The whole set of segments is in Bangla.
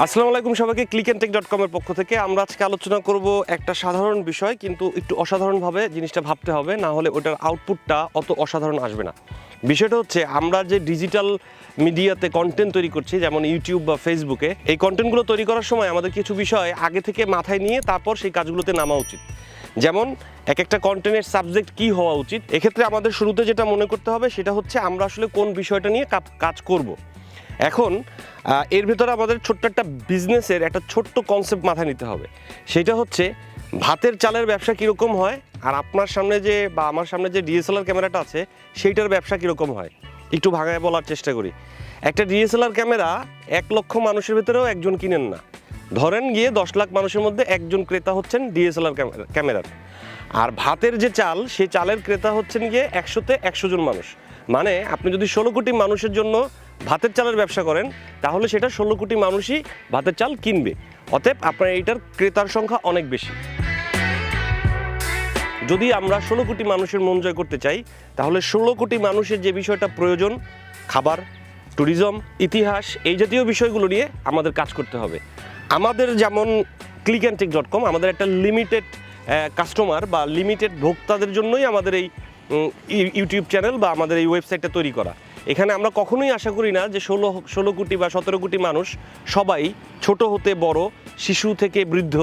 আসসালামু আলাইকুম সবাইকে clickntech.com এর পক্ষ থেকে আমরা আজকে আলোচনা করব একটা সাধারণ বিষয়, কিন্তু একটু অসাধারণভাবে জিনিসটা ভাবতে হবে, না হলে ওটার আউটপুটটা অত অসাধারণ আসবে না। বিষয়টা হচ্ছে আমরা যে ডিজিটাল মিডিয়াতে কন্টেন্ট তৈরি করছি, যেমন ইউটিউব বা ফেসবুকে, এই কন্টেন্টগুলো তৈরি করার সময় আমাদের কিছু বিষয় আগে থেকে মাথায় নিয়ে তারপর সেই কাজগুলোতে নামা উচিত। যেমন একটা কন্টেন্টের সাবজেক্ট কি হওয়া উচিত, এক্ষেত্রে আমাদের শুরুতে যেটা মনে করতে হবে সেটা হচ্ছে আমরা আসলে কোন বিষয়টা নিয়ে কাজ করব। এখন এর ভেতরে আমাদের ছোট্ট একটা বিজনেসের একটা ছোট্ট কনসেপ্ট মাথায় নিতে হবে। সেটা হচ্ছে ভাতের চালের ব্যবসা কীরকম হয়, আর আপনার সামনে যে বা আমার সামনে যে ডিএসএলআর ক্যামেরাটা আছে সেইটার ব্যবসা কীরকম হয়। একটু ভাঙায় বলার চেষ্টা করি। একটা ডিএসএলআর ক্যামেরা 1 লক্ষ মানুষের ভেতরেও একজন কিনেন না। ধরেন গিয়ে 10 লাখ মানুষের মধ্যে একজন ক্রেতা হচ্ছেন ডিএসএলআর ক্যামেরার। আর ভাতের যে চাল, সেই চালের ক্রেতা হচ্ছেন গিয়ে 100তে 100 জন মানুষ। মানে আপনি যদি 16 কোটি মানুষের জন্য ভাতের চালের ব্যবসা করেন, তাহলে সেটা 16 কোটি মানুষই ভাতের চাল কিনবে। অতএব আপনার এইটার ক্রেতার সংখ্যা অনেক বেশি। যদি আমরা 16 কোটি মানুষের মন জয় করতে চাই, তাহলে 16 কোটি মানুষের যে বিষয়টা প্রয়োজন, খাবার, ট্যুরিজম, ইতিহাস, এই জাতীয় বিষয়গুলো নিয়ে আমাদের কাজ করতে হবে। আমাদের যেমন clickntech.com আমাদের একটা লিমিটেড কাস্টমার বা লিমিটেড ভোক্তাদের জন্যই আমাদের এই ইউটিউব চ্যানেল বা আমাদের এই ওয়েবসাইটটা তৈরি করা। এখানে আমরা কখনোই আশা করি না যে 16 কোটি বা 17 কোটি মানুষ সবাই, ছোট হতে বড়, শিশু থেকে বৃদ্ধ,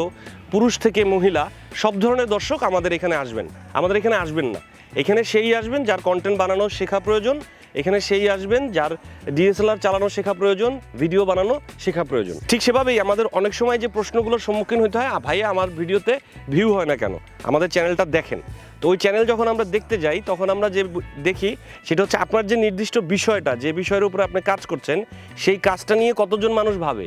পুরুষ থেকে মহিলা, সব ধরনের দর্শক আমাদের এখানে আসবেন। আমাদের এখানে আসবেন না। এখানে সেই আসবেন যার কন্টেন্ট বানানো শেখা প্রয়োজন। এখানে সেই আসবেন যার ডিএসএলআর চালানো শেখা প্রয়োজন, ভিডিও বানানো শেখা প্রয়োজন। ঠিক সেভাবেই আমাদের অনেক সময় যে প্রশ্নগুলোর সম্মুখীন হতে হয়, ভাইয়া আমার ভিডিওতে ভিউ হয় না কেন, আমাদের চ্যানেলটা দেখেন। তো ওই চ্যানেল যখন আমরা দেখতে যাই, তখন আমরা যে দেখি সেটা হচ্ছে আপনার যে নির্দিষ্ট বিষয়টা, যে বিষয়ের উপরে আপনি কাজ করছেন, সেই কাজটা নিয়ে কতজন মানুষ ভাবে।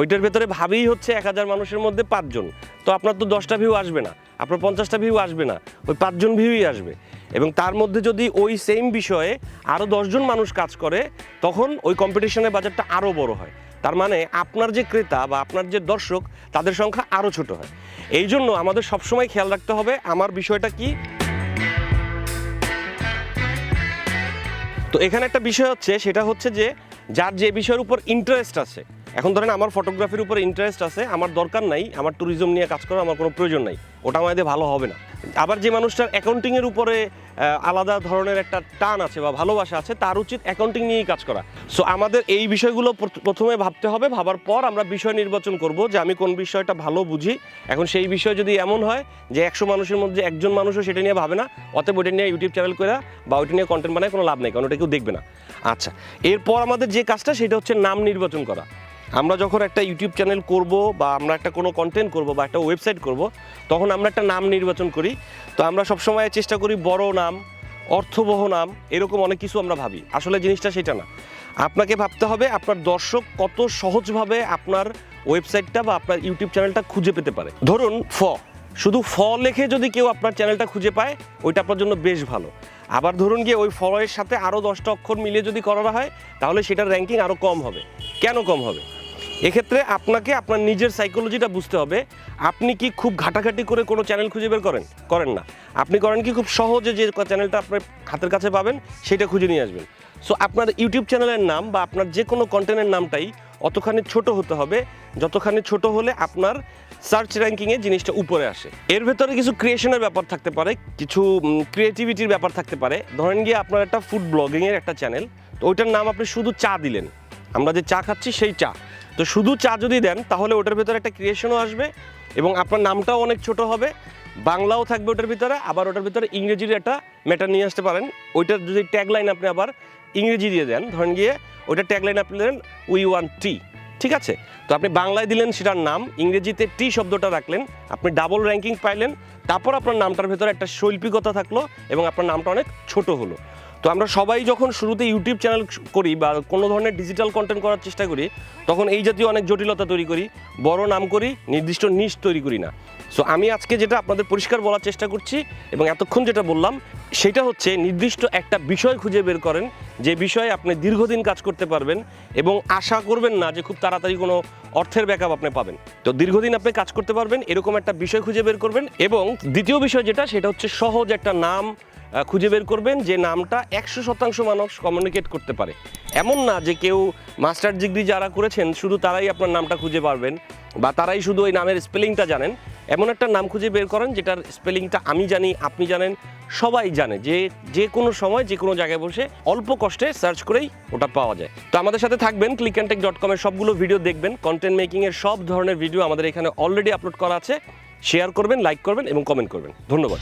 ওইটার ভেতরে ভাবেই হচ্ছে 1000 মানুষের মধ্যে 5 জন। তো আপনার তো 10টা ভিউ আসবে না, আপনার 50টা ভিউ আসবে না, ওই 5 জন ভিউই আসবে। এবং তার মধ্যে যদি ওই সেম বিষয়ে আরও 10 জন মানুষ কাজ করে, তখন ওই কম্পিটিশনের বাজারটা আরও বড় হয়। তার মানে আপনার যে ক্রেতা বা আপনার যে দর্শক, তাদের সংখ্যা আরও ছোট হয়। এই জন্য আমাদের সবসময় খেয়াল রাখতে হবে আমার বিষয়টা কি। তো এখানে একটা বিষয় হচ্ছে, সেটা হচ্ছে যে যার যে বিষয়ের উপর ইন্টারেস্ট আছে। এখন ধরেন আমার ফটোগ্রাফির উপর ইন্টারেস্ট আছে, আমার দরকার নাই আমার ট্যুরিজম নিয়ে কাজ করার, আমার কোনো প্রয়োজন নাই, ওটা আমাদের ভালো হবে না। আবার যে মানুষটার অ্যাকাউন্টিংয়ের উপরে আলাদা ধরনের একটা টান আছে বা ভালোবাসা আছে, তার উচিত অ্যাকাউন্টিং নিয়েই কাজ করা। সো আমাদের এই বিষয়গুলো প্রথমে ভাবতে হবে, ভাবার পর আমরা বিষয় নির্বাচন করব যে আমি কোন বিষয়টা ভালো বুঝি। এখন সেই বিষয় যদি এমন হয় যে 100 মানুষের মধ্যে একজন মানুষও সেটা নিয়ে ভাবে না, অতএব ওইটা নিয়ে ইউটিউব চ্যানেল করে বা ওইটা নিয়ে কন্টেন্ট বানায় কোনো লাভ নেই, কারণ ওটা কেউ দেখবে না। আচ্ছা, এরপর আমাদের যে কাজটা সেটা হচ্ছে নাম নির্বাচন করা। আমরা যখন একটা ইউটিউব চ্যানেল করব বা আমরা একটা কোনো কন্টেন্ট করব বা একটা ওয়েবসাইট করব, তখন আমরা একটা নাম নির্বাচন করি। তো আমরা সবসময় চেষ্টা করি বড় নাম, অর্থবহ নাম, এরকম অনেক কিছু আমরা ভাবি। আসলে জিনিসটা সেটা না। আপনাকে ভাবতে হবে আপনার দর্শক কত সহজভাবে আপনার ওয়েবসাইটটা বা আপনার ইউটিউব চ্যানেলটা খুঁজে পেতে পারে। ধরুন শুধু লেখে যদি কেউ আপনার চ্যানেলটা খুঁজে পায়, ওইটা আপনার জন্য বেশ ভালো। আবার ধরুন গিয়ে ওই এর সাথে আরও 10টা অক্ষর মিলিয়ে যদি করা হয়, তাহলে সেটার র্যাঙ্কিং আরও কম হবে। কেন কম হবে? এক্ষেত্রে আপনাকে আপনার নিজের সাইকোলজিটা বুঝতে হবে। আপনি কি খুব ঘাটাঘাটি করে কোনো চ্যানেল খুঁজে বের করেন না। আপনি করেন কি খুব সহজে যে চ্যানেলটা আপনার হাতের কাছে পাবেন সেটা খুঁজে নিয়ে আসবেন। সো আপনার ইউটিউব চ্যানেলের নাম বা আপনার যে কোনো কন্টেন্টের নামটাই অতখানি ছোট হতে হবে, যতখানি ছোট হলে আপনার সার্চ র্যাঙ্কিংয়ে জিনিসটা উপরে আসে। এর ভেতরে কিছু ক্রিয়েশনের ব্যাপার থাকতে পারে, কিছু ক্রিয়েটিভিটির ব্যাপার থাকতে পারে। ধরেন গিয়ে আপনার একটা ফুড ব্লগিংয়ের একটা চ্যানেল, তো ওইটার নাম আপনি শুধু চা দিলেন, আমরা যে চা খাচ্ছি সেই চা। তো শুধু চা যদি দেন, তাহলে ওটার ভেতরে একটা ক্রিয়েশনও আসবে এবং আপনার নামটাও অনেক ছোট হবে, বাংলাও থাকবে ওটার ভিতরে, আবার ওটার ভিতরে ইংরেজির একটা ম্যাটার নিয়ে আসতে পারেন। ওইটার যদি ট্যাগলাইন আপনি আবার ইংরেজি দিয়ে দেন, ধরেন গিয়ে ওইটার ট্যাগলাইন আপনি দেন উই ওয়ান্ট টি, ঠিক আছে? তো আপনি বাংলায় দিলেন সেটার নাম, ইংরেজিতে টি শব্দটা রাখলেন, আপনি ডাবল র্যাঙ্কিং পাইলেন। তারপর আপনার নামটার ভেতরে একটা শৈল্পিকতা থাকলো এবং আপনার নামটা অনেক ছোট হলো। তো আমরা সবাই যখন শুরুতে ইউটিউব চ্যানেল করি বা কোনো ধরনের ডিজিটাল কন্টেন্ট করার চেষ্টা করি, তখন এই জাতীয় অনেক জটিলতা তৈরি করি, বড় নাম করি, নির্দিষ্ট নিশ তৈরি করি না। সো আমি আজকে যেটা আপনাদের পরিষ্কার বলার চেষ্টা করছি এবং এতক্ষণ যেটা বললাম, সেটা হচ্ছে নির্দিষ্ট একটা বিষয় খুঁজে বের করেন, যে বিষয়ে আপনি দীর্ঘদিন কাজ করতে পারবেন এবং আশা করবেন না যে খুব তাড়াতাড়ি কোনো অর্থের ব্যাকআপ আপনি পাবেন। তো দীর্ঘদিন আপনি কাজ করতে পারবেন এরকম একটা বিষয় খুঁজে বের করবেন। এবং দ্বিতীয় বিষয় যেটা, সেটা হচ্ছে সহজ একটা নাম, খুঁজে বের করবেন যে নামটা 100% মানুষ কমিউনিকেট করতে পারে। এমন না যে কেউ মাস্টার ডিগ্রি যারা করেছেন শুধু তারাই আপনার নামটা খুঁজে পারবেন বা তারাই শুধু ওই নামের স্পেলিংটা জানেন। এমন একটা নাম খুঁজে বের করেন যেটার স্পেলিংটা আমি জানি, আপনি জানেন, সবাই জানে, যে কোনো সময় যে কোনো জায়গায় বসে অল্প কষ্টে সার্চ করেই ওটা পাওয়া যায়। তো আমাদের সাথে থাকবেন, clickntech.com এর সবগুলো ভিডিও দেখবেন। কন্টেন্ট মেকিংয়ের সব ধরনের ভিডিও আমাদের এখানে অলরেডি আপলোড করা আছে। শেয়ার করবেন, লাইক করবেন এবং কমেন্ট করবেন। ধন্যবাদ।